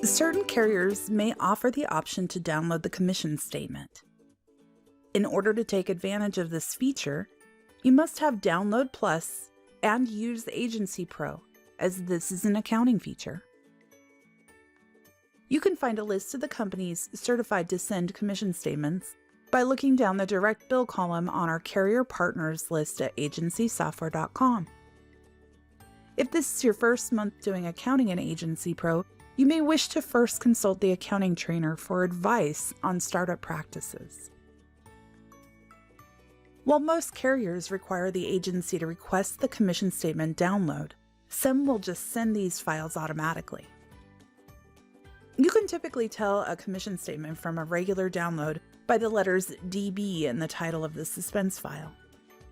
Certain carriers may offer the option to download the commission statement. In order to take advantage of this feature, you must have Download Plus and use Agency Pro, as this is an accounting feature. You can find a list of the companies certified to send commission statements by looking down the direct bill column on our carrier partners list at agencysoftware.com. If this is your first month doing accounting in Agency Pro, you may wish to first consult the accounting trainer for advice on startup practices. While most carriers require the agency to request the commission statement download, some will just send these files automatically. You can typically tell a commission statement from a regular download by the letters DB in the title of the suspense file,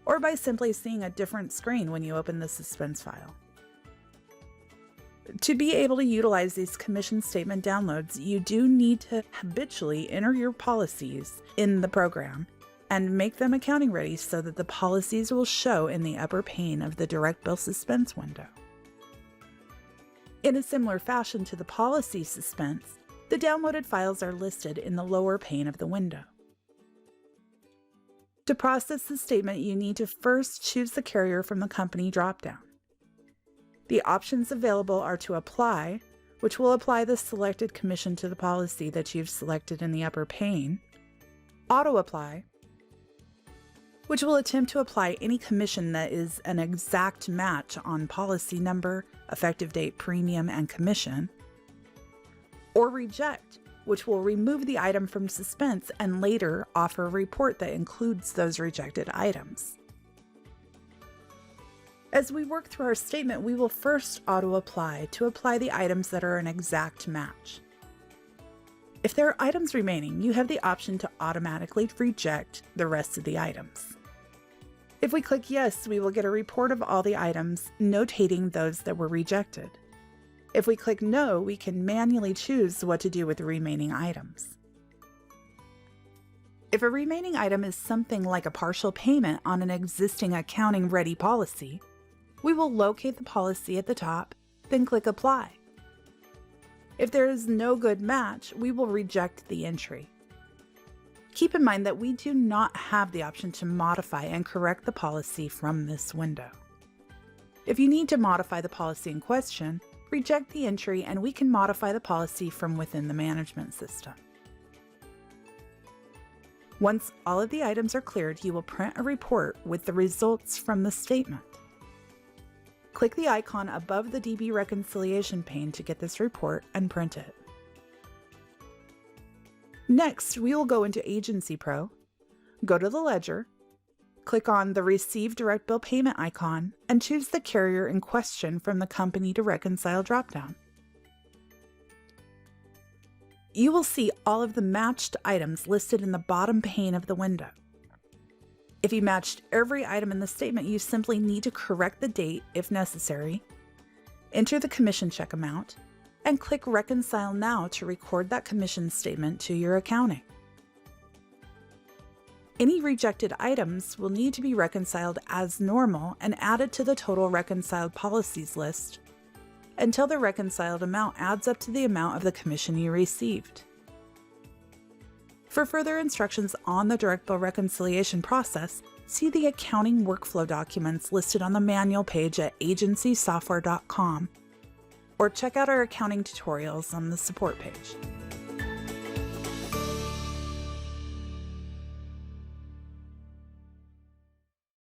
or by simply seeing a different screen when you open the suspense file. To be able to utilize these commission statement downloads, you do need to habitually enter your policies in the program and make them accounting ready so that the policies will show in the upper pane of the direct bill suspense window. In a similar fashion to the policy suspense, the downloaded files are listed in the lower pane of the window. To process the statement, you need to first choose the carrier from the company dropdown. The options available are to apply, which will apply the selected commission to the policy that you've selected in the upper pane, auto apply, which will attempt to apply any commission that is an exact match on policy number, effective date, premium, and commission, or reject, which will remove the item from suspense and later offer a report that includes those rejected items. As we work through our statement, we will first auto-apply to apply the items that are an exact match. If there are items remaining, you have the option to automatically reject the rest of the items. If we click yes, we will get a report of all the items, notating those that were rejected. If we click no, we can manually choose what to do with the remaining items. If a remaining item is something like a partial payment on an existing accounting-ready policy, we will locate the policy at the top, then click Apply. If there is no good match, we will reject the entry. Keep in mind that we do not have the option to modify and correct the policy from this window. If you need to modify the policy in question, reject the entry and we can modify the policy from within the management system. Once all of the items are cleared, you will print a report with the results from the statement. Click the icon above the DB reconciliation pane to get this report and print it. Next, we will go into Agency Pro, go to the ledger, click on the Receive Direct Bill Payment icon, and choose the carrier in question from the Company to Reconcile dropdown. You will see all of the matched items listed in the bottom pane of the window. If you matched every item in the statement, you simply need to correct the date if necessary, enter the commission check amount, and click Reconcile Now to record that commission statement to your accounting. Any rejected items will need to be reconciled as normal and added to the total reconciled policies list until the reconciled amount adds up to the amount of the commission you received. For further instructions on the direct bill reconciliation process, see the accounting workflow documents listed on the manual page at agencysoftware.com, or check out our accounting tutorials on the support page.